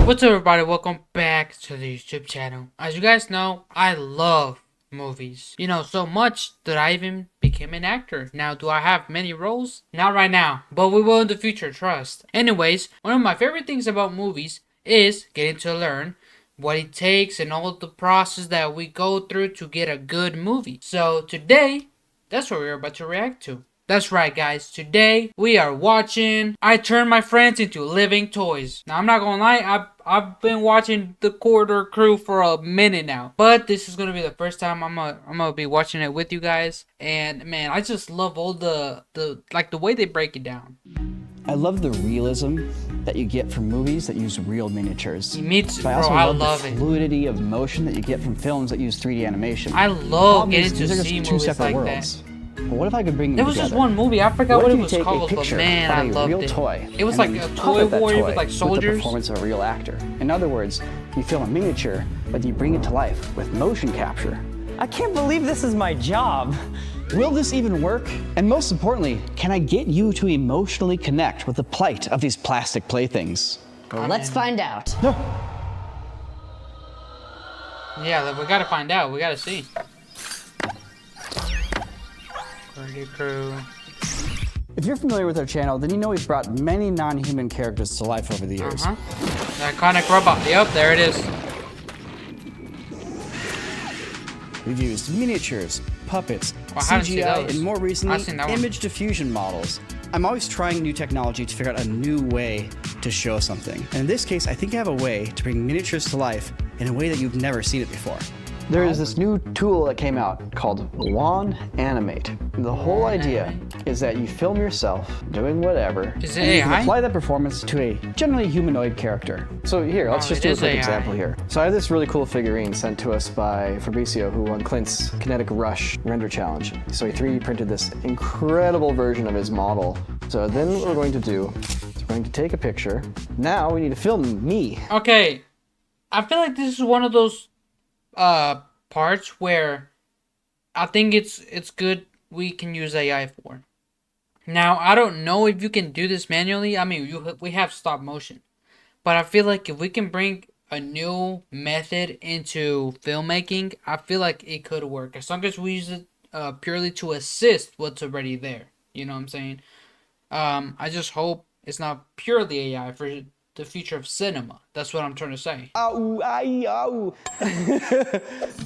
What's up, everybody? Welcome back to the YouTube channel. As you guys know, I love movies. So much that I even became an actor. Now, do I have many roles? Not right now, but we will in the future, trust. Anyways, one of my favorite things about movies is getting to learn what it takes and all the process that we go through to get a good movie. So today, that's what we're about to react to. That's right, guys. Today we are watching I Turn My Friends Into Living Toys. Now, I'm not gonna lie, I've been watching The Corridor Crew for a minute now, but this is gonna be the first time I'm gonna be watching it with you guys. And man, I just love all the way they break it down. I love the realism that you get from movies that use real miniatures. Me too, But I bro. also I love love the it. fluidity of motion that you get from films that use 3D animation. I The love problem getting is, to these are see just two movies separate like worlds. that. But what if I could bring them There was together? just one movie, I forgot what What it if you was take called, a but picture man, of I a loved real it. toy, It was and like then a you toy puppet that warrior toy with like the soldiers. performance of a real actor. In other words, you film a miniature, but you bring it to life with motion capture. I can't believe this is my job. Will this even work? And most importantly, can I get you to emotionally connect with the plight of these plastic playthings? Let's find out. Yeah, we gotta find out. We gotta see. Corridor Crew. If you're familiar with our channel, then you know we've brought many non-human characters to life over the years. The iconic robot. Yep, there it is. We've used miniatures, puppets, Well, I haven't seen CGI, those. and more recently, I've seen that one. image diffusion models. I'm always trying new technology to figure out a new way to show something. And in this case, I think I have a way to bring miniatures to life in a way that you've never seen it before. There is this new tool that came out called WAN Animate. The whole idea is that you film yourself doing whatever, Is it and you can AI? apply that performance to a generally humanoid character. So here, let's Oh, just it do a is quick AI. example here. So I have this really cool figurine sent to us by Fabricio, who won Clint's Kinetic Rush render challenge. So he 3D printed this incredible version of his model. So then what we're going to do is we're going to take a picture. Now we need to film me. Okay, I feel like this is one of those parts where I think it's good we can use AI for. Now, I don't know if you can do this manually. I mean, we have stop motion, but I feel like if we can bring a new method into filmmaking, I feel like it could work as long as we use it purely to assist what's already there. You know what I'm saying? I just hope it's not purely AI for the future of cinema. That's what I'm trying to say. Ow, ay, ow.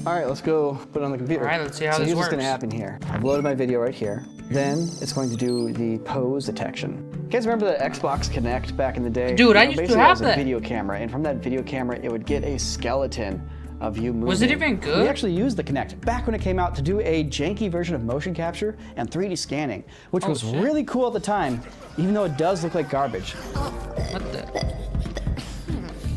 All right, let's go put it on the computer. All right, let's see how so this here's what's works. gonna happen here. I've loaded my video right here. Then it's going to do the pose detection. You guys remember the Xbox Kinect back in the day? Dude, I used to basically have it was that. a video camera, and from that video camera, it would get a skeleton of you moving. Was it even good? We actually used the Kinect back when it came out to do a janky version of motion capture and 3D scanning, which was shit. really cool at the time, even though it does look like garbage. What the?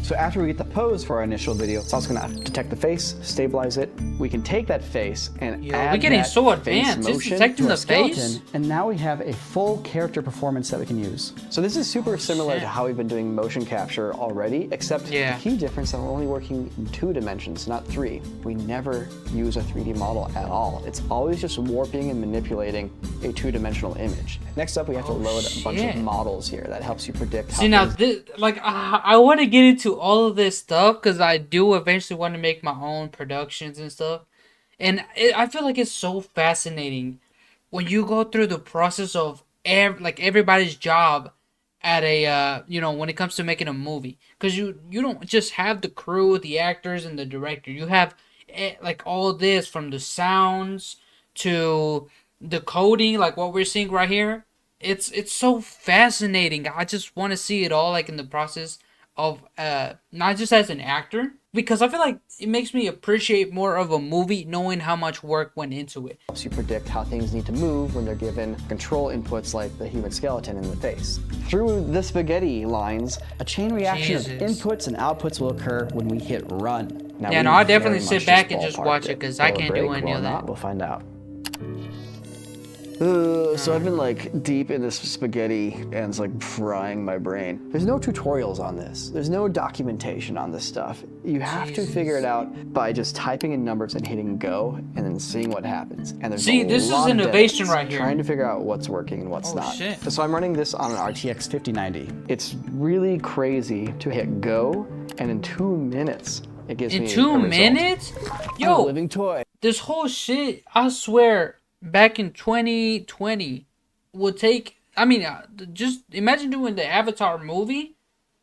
So after we get the pose for our initial video, it's also gonna detect the face, stabilize it. We can take that face and Yo, add we're getting that so face advanced. It's motion detecting to our the face? skeleton, and now we have a full character performance that we can use. So this is super similar shit. to how we've been doing motion capture already, except Yeah. the key difference that we're only working in 2 dimensions, not 3. We never use a 3D model at all. It's always just warping and manipulating a 2-dimensional image. Next up, we have to load a bunch shit. of models here that helps you predict how See now, things I want to get into all of this stuff because I do eventually want to make my own productions and stuff, and I feel like it's so fascinating when you go through the process of everybody's job at a when it comes to making a movie, because you don't just have the crew, the actors, and the director. You have like all this from the sounds to the coding, like what we're seeing right here. It's so fascinating. I just want to see it all, like in the process of not just as an actor, because I feel like it makes me appreciate more of a movie knowing how much work went into it. helps you predict how things need to move when they're given control inputs like the human skeleton in the face. Through the spaghetti lines, a chain reaction of Jesus. inputs and outputs will occur when we hit run. Now, Yeah, we no, I'll definitely very sit much back and just ballparked watch it, 'cause I Will can't break? do any Will of that. not? We'll find out. So I've been like deep in this spaghetti and it's like frying my brain. There's no tutorials on this. There's no documentation on this stuff. You have to figure it out by just typing in numbers and hitting go and then seeing what happens. And there's See, a this is lot of innovation devs right here. trying to figure out what's working and what's Oh, not. shit. So I'm running this on an RTX 5090. It's really crazy to hit go And in 2 minutes, it gives me In a 2 result. minutes? I'm a Yo, living toy. this whole shit, I swear, back in 2020 would take, I mean, just imagine doing the Avatar movie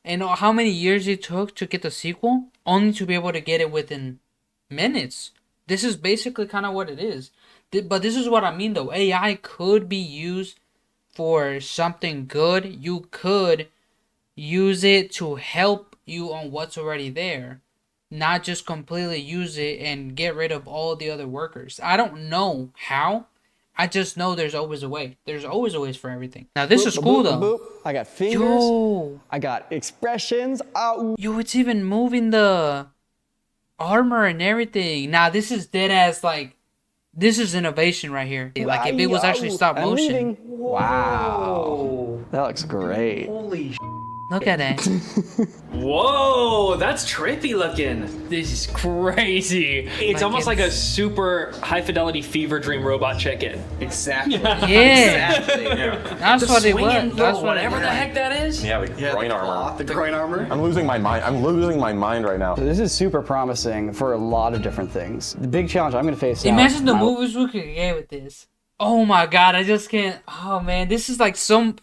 and how many years it took to get the sequel, only to be able to get it within minutes. This is basically kind of what it is. But this is what I mean though. AI could be used for something good. You could use it to help you on what's already there, not just completely use it and get rid of all the other workers. I don't know how. I just know there's always a way. There's always a way for everything. Now this is cool though. I got fingers. Yo, I got expressions. yo, it's even moving the armor and everything. Now this is dead ass like, this is innovation right here. Like if it was actually stop I'm motion. leaving. Wow. That looks great. Look at that. Whoa, that's trippy looking. This is crazy. It's Like almost like a it's- super high fidelity fever dream robot chicken. Exactly. Yeah, that's what it was. Swinging, That's what whatever the heck that is. Yeah, the groin armor. The groin armor. I'm losing my mind. I'm losing my mind right now. This is super promising for a lot of different things. The big challenge I'm going to face now. Imagine the movies we could get with this. Oh my god, I just can't. Oh man, this is like some.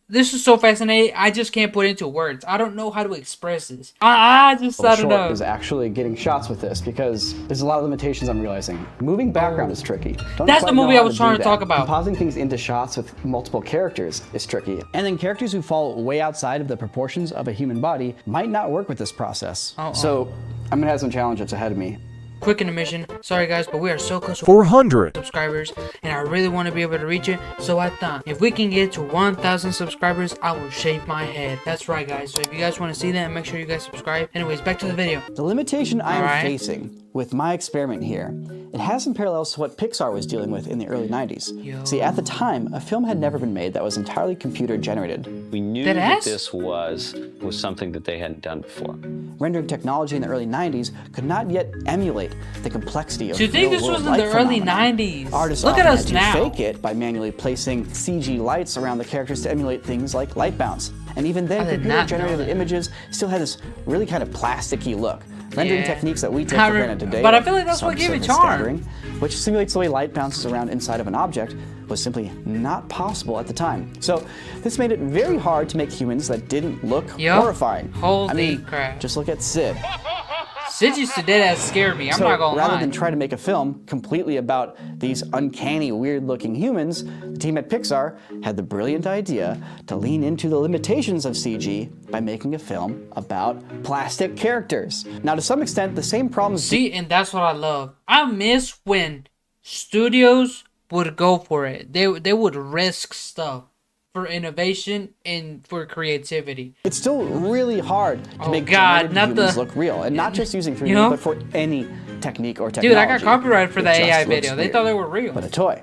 This is so fascinating. I just can't put it into words. I don't know how to express this. I don't Short know. is actually getting shots with this because there's a lot of limitations I'm realizing. Moving background is tricky. Don't That's quite the know movie how I was do trying to that. talk about. Compositing things into shots with multiple characters is tricky. And then characters who fall way outside of the proportions of a human body might not work with this process. So I'm gonna have some challenges ahead of me. Quick intermission. Sorry guys, but we are so close to 400. subscribers, and I really want to be able to reach it. So I thought if we can get to 1,000 subscribers, I will shave my head. That's right, guys. So if you guys want to see that, make sure you guys subscribe. Anyways, back to the video. The limitation I am Alright. facing with my experiment here, it has some parallels to what Pixar was dealing with in the early 90s. See, at the time, a film had never been made that was entirely computer generated. We knew That that ass? this was something that they hadn't done before. Rendering technology in the early 90s could not yet emulate the complexity of Do you think this was in real-world the light early phenomena. 90s? Artists Look at often us had to now. fake it by manually placing CG lights around the characters to emulate things like light bounce. And even then, I did not know computer-generated that. images still had this really kind of plasticky look. Rendering Yeah. techniques that we take I for re- granted today, but I feel like that's what some gave it surface charm. scattering, which simulates the way light bounces around inside of an object, was simply not possible at the time. So this made it very hard to make humans that didn't look Yup. horrifying. Holy I mean, crap. just look at Sid. Sid used to dead ass scare me. I'm So not gonna rather lie. than try to make a film completely about these uncanny, weird-looking humans, the team at Pixar had the brilliant idea to lean into the limitations of CG by making a film about plastic characters. Now, to some extent, the same problems. See, and that's what I love. I miss when studios would go for it. They would risk stuff for innovation and for creativity. It's still really hard to Oh, make God, generated not humans the- look real, and not just using 3D, You know? but for any technique or technology. Dude, I got copyrighted for It the just AI looks video. They weird. thought they were real. But a toy.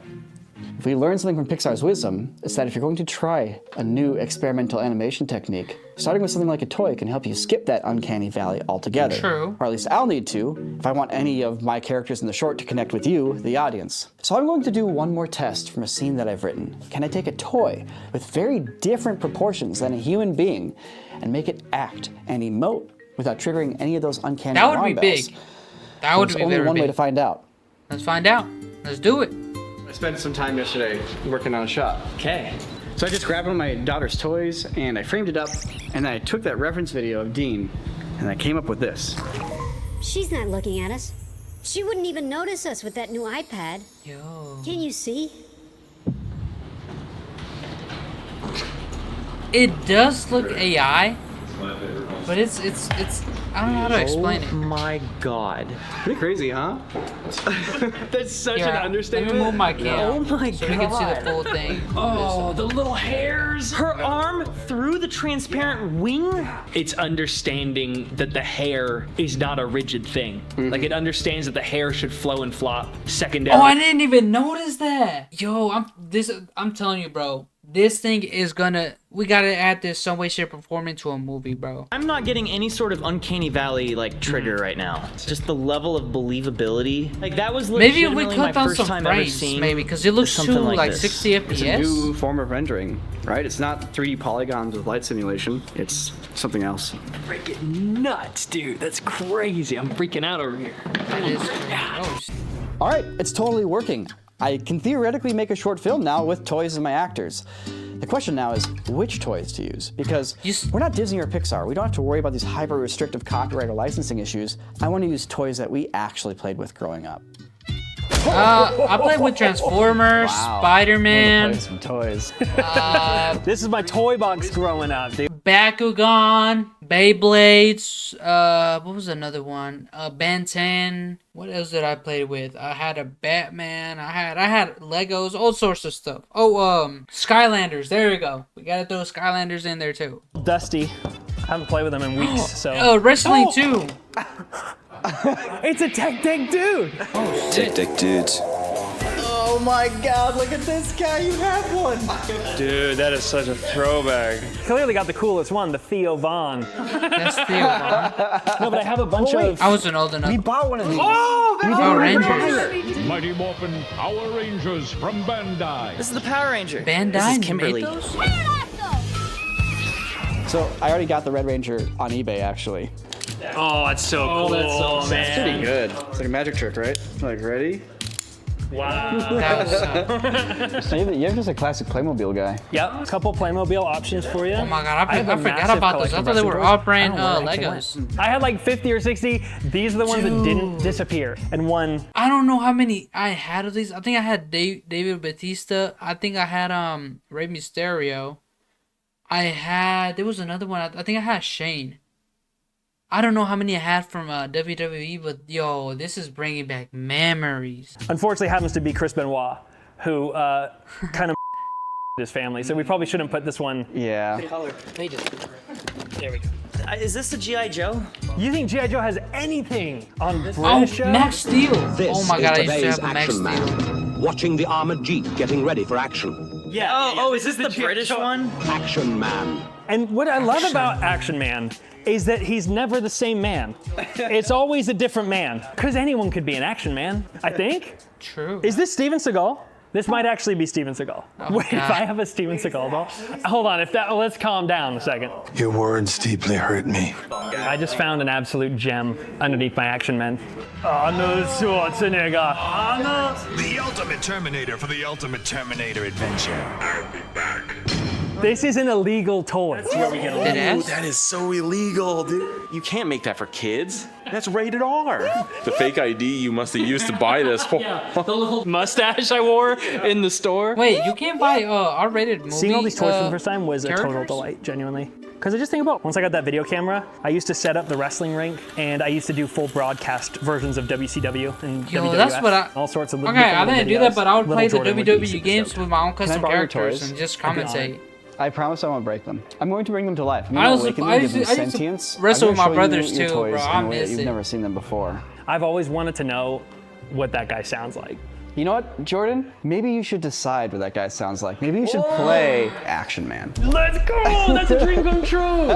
If we learn something from Pixar's wisdom, it's that if you're going to try a new experimental animation technique, starting with something like a toy can help you skip that uncanny valley altogether. True. Or at least I'll need to, if I want any of my characters in the short to connect with you, the audience. So I'm going to do one more test from a scene that I've written. Can I take a toy with very different proportions than a human being and make it act and emote without triggering any of those uncanny That would alarm be bells? big. That would There's be only very one way big. to find out. Let's find out. Let's do it. I spent some time yesterday working on a shot. Okay. So I just grabbed one of my daughter's toys and I framed it up, and then I took that reference video of Dean and I came up with this. She's not looking at us. She wouldn't even notice us with that new iPad. Yo. Can you see? It does look AI, but it's I don't know how to explain it. My God. Pretty crazy, huh? That's such an Let understatement. me move my camera Oh my so we can see the God. full thing. Oh, the little hairs. Her arm through the transparent wing. It's understanding that the hair is not a rigid thing. Like it understands that the hair should flow and flop. Secondary. Oh, I didn't even notice that. Yo, I'm telling you, bro. this thing is gonna. We gotta add this some way, shape, or form into a movie, bro. I'm not getting any sort of uncanny valley like trigger right now. Just the level of believability. Like that was Maybe if we legitimately my cut down first some time ever frames, seeing maybe, because it looks too something like this. 60 It's a FPS. new form of rendering, right? It's not 3D polygons with light simulation. It's something else. Freaking nuts, dude. That's crazy. I'm freaking out over here. That is oh, All right, it's totally working. I can theoretically make a short film now with toys as my actors. The question now is which toys to use, because we're not Disney or Pixar. We don't have to worry about these hyper-restrictive copyright or licensing issues. I want to use toys that we actually played with growing up. I played with Transformers, Spider-Man, Some toys. This is my toy box growing up, dude. Bakugan, Beyblades, what was another one? Ben 10. What else did I play with? I had a Batman, I had Legos, all sorts of stuff. Oh, Skylanders, there we go. We gotta throw Skylanders in there too. Dusty. I haven't played with them in weeks, so. Wrestling too. It's a Tech Deck dude. Tech Deck dudes. Oh my God, look at this guy, you have one. Dude, that is such a throwback. Clearly got the coolest one, the Theo Vaughn. That's Theo Vaughn. No, but I have a bunch of. I wasn't old enough. We bought one of these. Oh, that's Power Rangers. Mighty Morphin Power Rangers from Bandai. This is the Power Ranger. Bandai This is made Kimberly. those? So I already got the Red Ranger on eBay, actually. Oh, that's so cool, man. It's pretty good. It's like a magic trick, right? Like, ready? Wow. That was, So you're just a classic Playmobil guy. Yep, a couple Playmobil options for you. oh my God, I have a forgot massive about those. I collection thought they of were wrestling all toys. brand I don't know where the heck they Legos. I had like 50 or 60. These are the ones that didn't disappear. And one. I don't know how many I had of these. I think I had David Batista. I think I had Rey Mysterio. There was another one. I think I had Shane. I don't know how many I had from WWE, but yo, this is bringing back memories. Unfortunately, happens to be Chris Benoit, who kind of his family. So we probably shouldn't put this one. Yeah. There we go. Is this the G.I. Joe? You think G.I. Joe has anything on Oh, British shows? Max Steel. This Oh my God, I is used to today's have a Max action Steel. man, watching the armored jeep getting ready for action. Yeah. Oh, is this the British one? Action Man. And what I love about Action Man is that he's never the same man. It's always a different man. Because anyone could be an Action Man, I think. True. Is this Steven Seagal? This might actually be Steven Seagal. Wait, God. if I have a Steven Seagal doll? Hold on, let's calm down a second. Your words deeply hurt me. I just found an absolute gem underneath my Action Man. Arnold Schwarzenegger. Arnold. The ultimate Terminator for the ultimate Terminator adventure. I'll be back. This is an illegal toy. Deadass? That is so illegal, dude. You can't make that for kids. That's rated R. The fake ID you must have used to buy this. The little mustache I wore in the store. Wait, you can't buy R-rated movie. Seeing all these toys for the first time was a total characters? delight, genuinely. Because I just think about, once I got that video camera, I used to set up the wrestling rink, and I used to do full broadcast versions of WCW and Yo, WWF. that's what I. all sorts of Okay, I didn't do that, but I would play the Jordan would be WWE super games stoked. with my own custom borrow your characters toys? and just I'd be commentate. I promise I won't break them. I'm going to bring them to life. I'm I going used to to- awaken I them, give used them to- I used to sentience. wrestle I'm with my gonna show you brothers your too, toys bro. in I a way that miss you've it. never seen them before. I've always wanted to know what that guy sounds like. You know what, Jordan? Maybe you should decide what that guy sounds like. Maybe you should play Action Man. Let's go! That's a dream come true!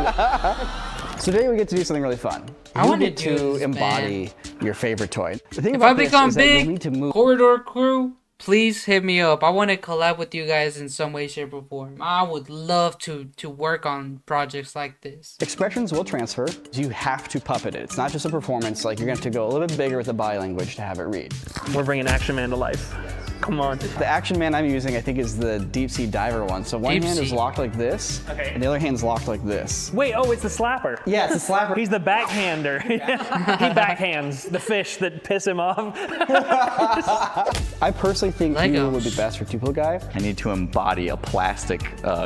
So today we get to do something really fun. I You wanna get do to this, embody your favorite toy. The thing If I about this become is that you'll need to big, move. Corridor Crew, please hit me up. I want to collab with you guys in some way, shape, or form. I would love to work on projects like this. Expressions will transfer. You have to puppet it. It's not just a performance. Like, you're going to have to go a little bit bigger with the body language to have it read. We're bringing Action Man to life. Come on. The Action Man I'm using, I think, is the deep sea diver one. So one Deep hand is sea. locked like this, Okay. and the other hand's locked like this. Wait, oh, it's the slapper. Yeah, it's a slapper. He's the backhander. He backhands the fish that piss him off. I personally think you Legos. would be best for Tupelo guy. I need to embody a plastic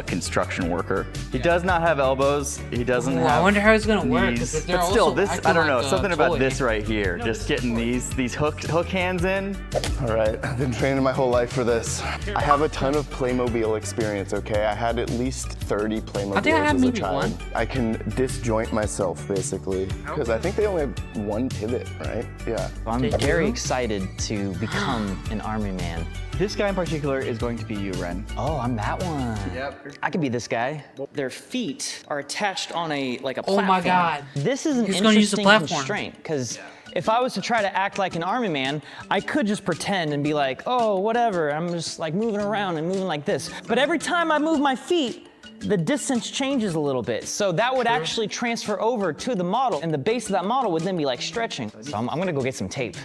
construction worker. He does not have elbows. He doesn't Ooh, have. I wonder how it's gonna work, 'cause knees. if they're But still, also this acting I don't know. like a Something about toy. this right here. Just getting these hook hands in. All right, I've been training waited my whole life for this. I have a ton of Playmobil experience, okay? I had at least 30 Playmobiles I think I have as a maybe child. one. I can disjoint myself, basically. Because I think they only have one pivot, right? Yeah. I'm very excited to become an army man. This guy in particular is going to be you, Ren. Oh, I'm that one. Yep. I could be this guy. Their feet are attached on a platform. Oh my God. This is an He's gonna use the interesting platform. constraint, because if I was to try to act like an army man, I could just pretend and be like, oh, whatever, I'm just like moving around and moving like this. But every time I move my feet, the distance changes a little bit. So that would actually transfer over to the model, and the base of that model would then be like stretching. So I'm gonna go get some tape.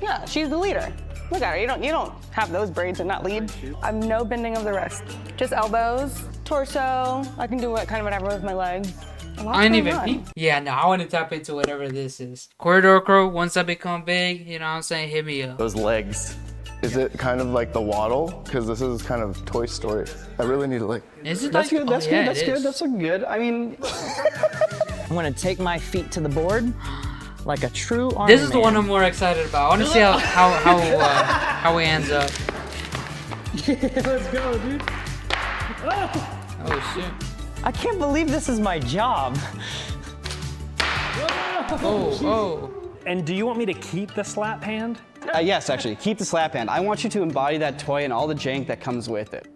Yeah, she's the leader. Look at her, you don't have those braids and not lead. I have no bending of the wrist. Just elbows, torso. I can do kind of whatever with my legs. I ain't even peep. Yeah, no, I want to tap into whatever this is. Corridor Crow, once I become big, you know what I'm saying, hit me up. Those legs. Is it kind of like the waddle? Because this is kind of Toy Story. I really need to like. Is it That's like, good, that's oh, good, yeah, that's it good, is. that's looking good. I mean, I'm gonna take my feet to the board like a true army This is the man. one I'm more excited about. I want to see how he ends up. Let's go, dude. Oh shit. I can't believe this is my job. Oh. And do you want me to keep the slap hand? yes, actually, keep the slap hand. I want you to embody that toy and all the jank that comes with it.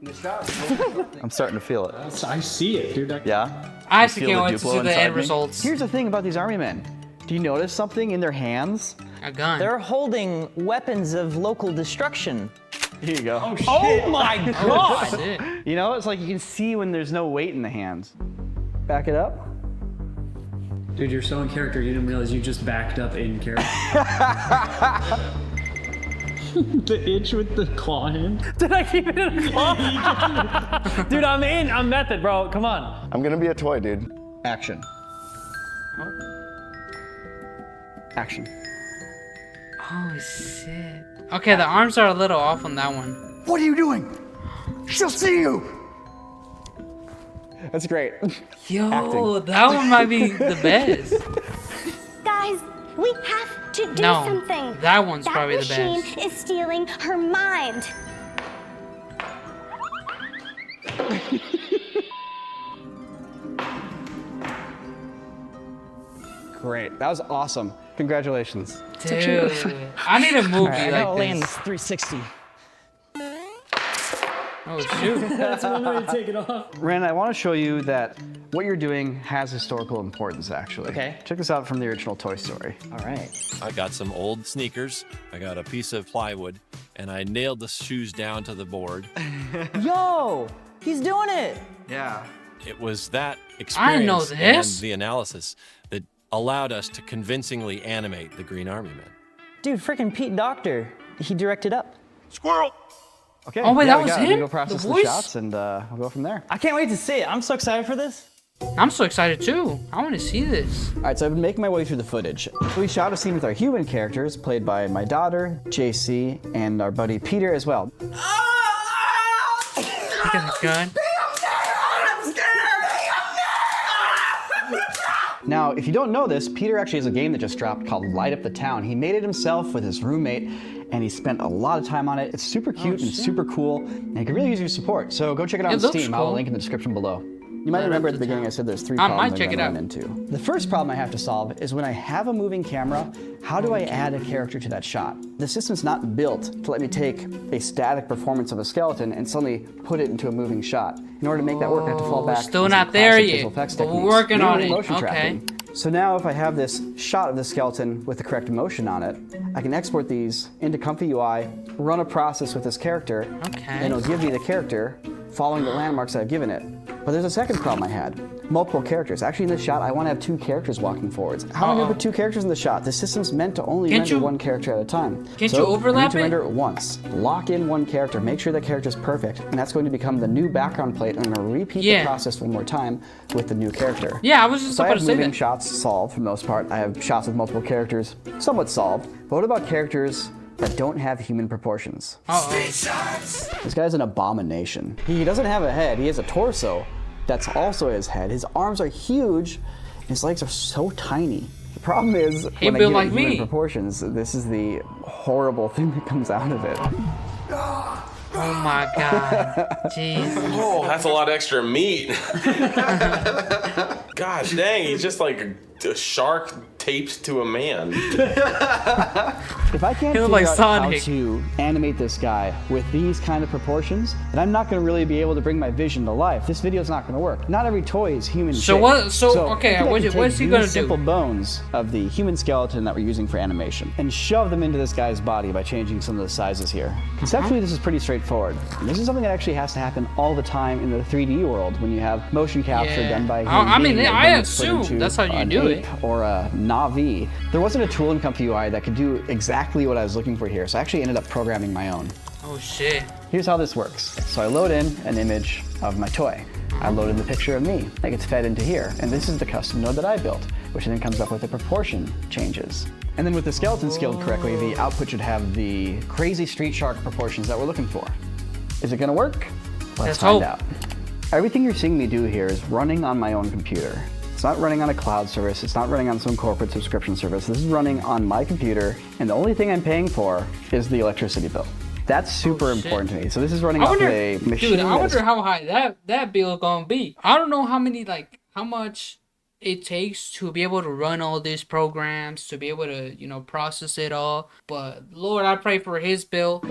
I'm starting to feel it. I see it, dude. Yeah? I actually You can't feel wait the to Duplo see the inside end me? results. Here's the thing about these army men. Do you notice something in their hands? A gun. They're holding weapons of local destruction. Here you go. Oh my god! Shit. You know, it's like you can see when there's no weight in the hands. Back it up. Dude, you're so in character, you didn't realize you just backed up in character. The itch with the claw hand. Did I keep it in a claw? Dude, I'm in. I'm method, bro. Come on. I'm gonna be a toy, dude. Action. Action. Oh shit. Okay, the arms are a little off on that one. What are you doing? She'll see you! That's great. Yo, Acting. that one might be the best. Guys, we have to do No, something. that one's probably the machine best. is stealing her mind. Great. That was awesome. Congratulations. Dude, I need a movie All right, I gotta like land this. this 360. Oh shoot. That's one way to take it off. Ren, I want to show you that what you're doing has historical importance, actually. Okay. Check this out from the original Toy Story. All right. I got some old sneakers, I got a piece of plywood, and I nailed the shoes down to the board. Yo, he's doing it. Yeah. It was that I didn't know experience this. and the analysis that allowed us to convincingly animate the Green Army Men. Dude, freaking Pete Docter, he directed up. Squirrel! Okay. Oh, wait, yeah, that we was got it. him? We go process The the voice? shots and we'll go from there. I can't wait to see it. I'm so excited for this. I'm so excited too. I want to see this. All right, so I've been making my way through the footage. We shot a scene with our human characters, played by my daughter, JC, and our buddy Peter as well. Look at the gun. Now, if you don't know this, Peter actually has a game that just dropped called Light Up the Town. He made it himself with his roommate, and he spent a lot of time on it. It's super cute and super cool, and it could really use your support. So go check it out It on looks Steam. I'll have a cool. link in the description below. You might Light Up remember at the the beginning Town. I said there's three I problems might check I'm it gonna out. run into. The first problem I have to solve is when I have a moving camera, how do I add a character to that shot? The system's not built to let me take a static performance of a skeleton and suddenly put it into a moving shot. In order to make that work, I have to fall back Still on some not there classic yet, visual effects but we're techniques, working on mainly it. motion Okay. tracking. So now if I have this shot of the skeleton with the correct motion on it, I can export these into Comfy UI, run a process with this character, and it'll give me the character following the landmarks I've given it. But there's a second problem I had. Multiple characters. Actually, in this shot, I want to have two characters walking forwards. How am I going to put two characters in the shot? The system's meant to only Can't render you- one character at a time. Can't So you I need overlap to it? render it once. Lock in one character. Make sure that character's perfect. And that's going to become the new background plate. And I'm going to repeat Yeah. the process one more time with the new character. Yeah, I was just So I about have to say moving that. shots solved for the most part. I have shots with multiple characters, somewhat solved. But what about characters that don't have human proportions? This guy's an abomination. He doesn't have a head, he has a torso that's also his head. His arms are huge, and his legs are so tiny. The problem is, when I built give like it human me. proportions, this is the horrible thing that comes out of it. Oh my god. Jesus. Oh, that's a lot of extra meat. Gosh dang, he's just like a shark taped to a man. If I can't figure out how to animate this guy with these kind of proportions, then I'm not going to really be able to bring my vision to life. This video's not going to work. Not every toy is human So shaped. what? So okay, what's he gonna do? Simple bones of the human skeleton that we're using for animation and shove them into this guy's body by changing some of the sizes here. Conceptually, this is pretty straightforward. And this is something that actually has to happen all the time in the 3D world when you have motion capture done by human I mean, being that I then is put assume into that's how you an do ape it. Or a Navi. There wasn't a tool in Comfy UI that could do exactly what I was looking for here, so I actually ended up programming my own. Oh shit. Here's how this works. So I load in an image of my toy. I load in the picture of me. That gets fed into here. And this is the custom node that I built, which then comes up with the proportion changes. And then with the skeleton scaled correctly, the output should have the crazy street shark proportions that we're looking for. Is it gonna work? Let's find out. Everything you're seeing me do here is running on my own computer. It's not running on a cloud service. It's not running on some corporate subscription service. This is running on my computer, and the only thing I'm paying for is the electricity bill. That's super important to me. So this is running off of a machine. Dude, I wonder how high that bill gonna be. I don't know how much it takes to be able to run all these programs, to be able to, process it all. But Lord, I pray for his bill.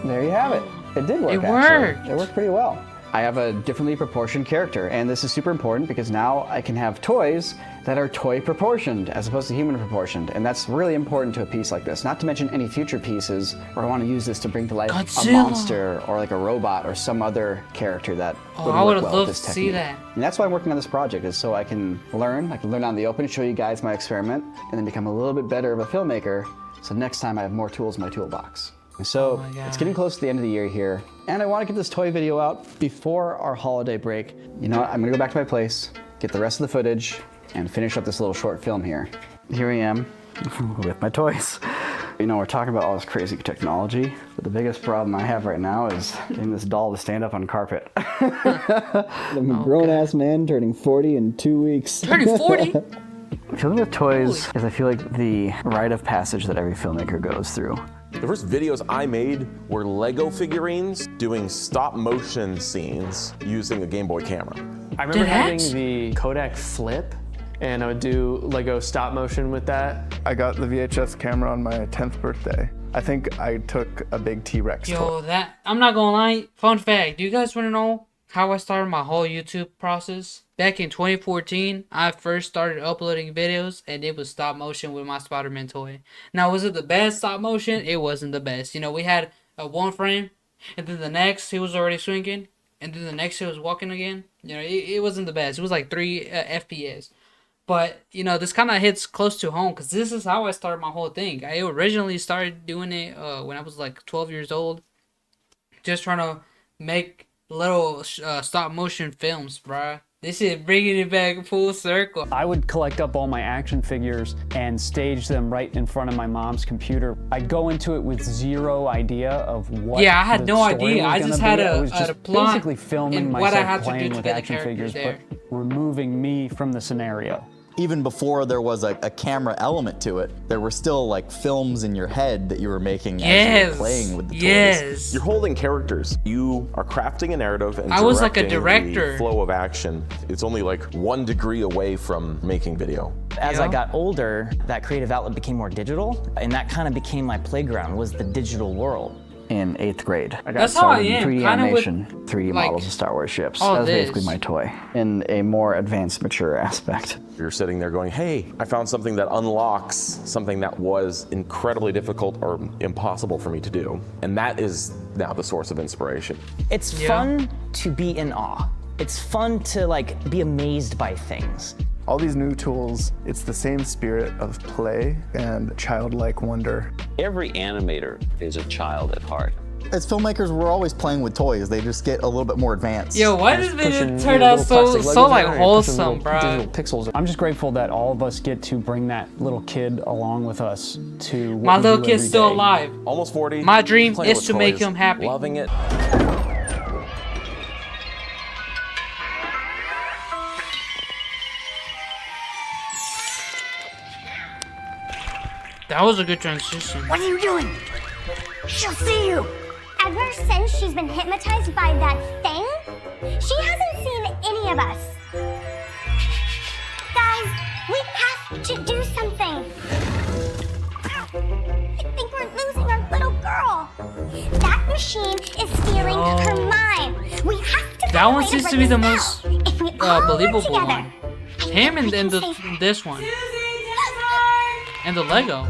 There you have it. It did work. It worked. It worked pretty well. I have a differently proportioned character, and this is super important because now I can have toys that are toy proportioned as opposed to human proportioned, and that's really important to a piece like this. Not to mention any future pieces where I want to use this to bring to life a monster or like a robot or some other character that would I work would well love with this to technique. see that. And that's why I'm working on this project, is so I can learn out in the open, show you guys my experiment, and then become a little bit better of a filmmaker, so next time I have more tools in my toolbox. So it's getting close to the end of the year here, and I want to get this toy video out before our holiday break. You know what? I'm gonna go back to my place, get the rest of the footage, and finish up this little short film here. Here I am with my toys. We're talking about all this crazy technology, but the biggest problem I have right now is getting this doll to stand up on carpet. I'm a grown-ass man turning 40 in 2 weeks. Turning 40? Filming with toys is, I feel like, the rite of passage that every filmmaker goes through. The first videos I made were Lego figurines doing stop motion scenes using a Game Boy camera. I remember having the Kodak Flip, and I would do Lego stop motion with that. I got the VHS camera on my 10th birthday. I think I took a big T-Rex toy. I'm not gonna lie. Fun fact, do you guys wanna know how I started my whole YouTube process? Back in 2014, I first started uploading videos, and it was stop motion with my Spider-Man toy. Now, was it the best stop motion? It wasn't the best. We had a one frame, and then the next he was already swinging, and then the next he was walking again. It wasn't the best. It was like 3 FPS. But, this kind of hits close to home, because this is how I started my whole thing. I originally started doing it when I was like 12 years old, just trying to make little stop motion films, bruh. This is bringing it back full circle. I would collect up all my action figures and stage them right in front of my mom's computer. I'd go into it with zero idea of what. Yeah, I had the no story idea. was I just gonna had be. a I was just plot basically filming and myself what I had to playing do to with get the action characters figures, there. but removing me from the scenario. Even before there was a camera element to it, there were still like films in your head that you were making as you were playing with the toys. You're holding characters. You are crafting a narrative and I was like a directing director. the flow of action. It's only like 1 degree away from making video. As I got older, that creative outlet became more digital, and that kind of became my playground, was the digital world. In 8th grade, I got That's how I started in am, 3D kinda with, animation, 3D like, models of Star Wars ships. all That was this. basically my toy, in a more advanced, mature aspect. You're sitting there going, hey, I found something that unlocks something that was incredibly difficult or impossible for me to do. And that is now the source of inspiration. It's fun to be in awe. It's fun to be amazed by things. All these new tools, it's the same spirit of play and childlike wonder. Every animator is a child at heart. As filmmakers, we're always playing with toys. They just get a little bit more advanced. Yo, why does it turn out so wholesome, bro? Pixels. I'm just grateful that all of us get to bring that little kid along with us to what My we little do kid's every still day. alive. Almost 40. My dream playing is with to make toys, him happy. Loving it. That was a good transition. What are you doing? She'll see you. ever since she's been hypnotized by that thing, she hasn't seen any of us. Guys, we have to do something. I think we're losing our little girl. That machine is stealing her mind. We have to. That one seems to be the most believable one. Him and this one. And the Lego.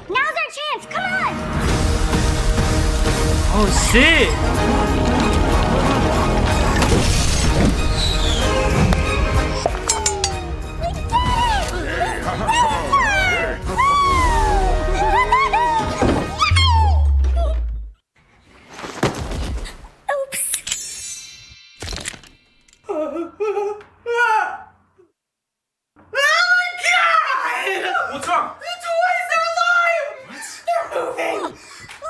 Now's our chance. Come on. Oh, sick.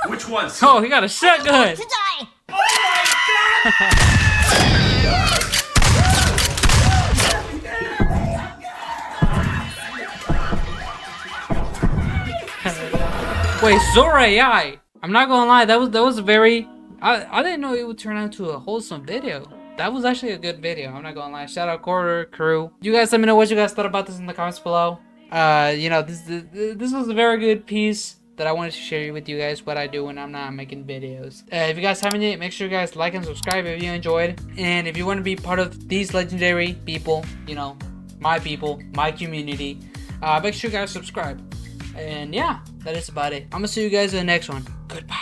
Which ones? Oh, he got a shotgun. Wait, Zora AI. I'm not gonna lie, that was very. I didn't know it would turn out into a wholesome video. That was actually a good video. I'm not gonna lie. Shout out Quarter Crew. You guys let me know what you guys thought about this in the comments below. You know, this was a very good piece that I wanted to share with you guys what I do when I'm not making videos. If you guys haven't yet, make sure you guys like and subscribe if you enjoyed. And if you want to be part of these legendary people, you know, my people, my community, make sure you guys subscribe. And yeah, that is about it. I'm gonna see you guys in the next one. Goodbye.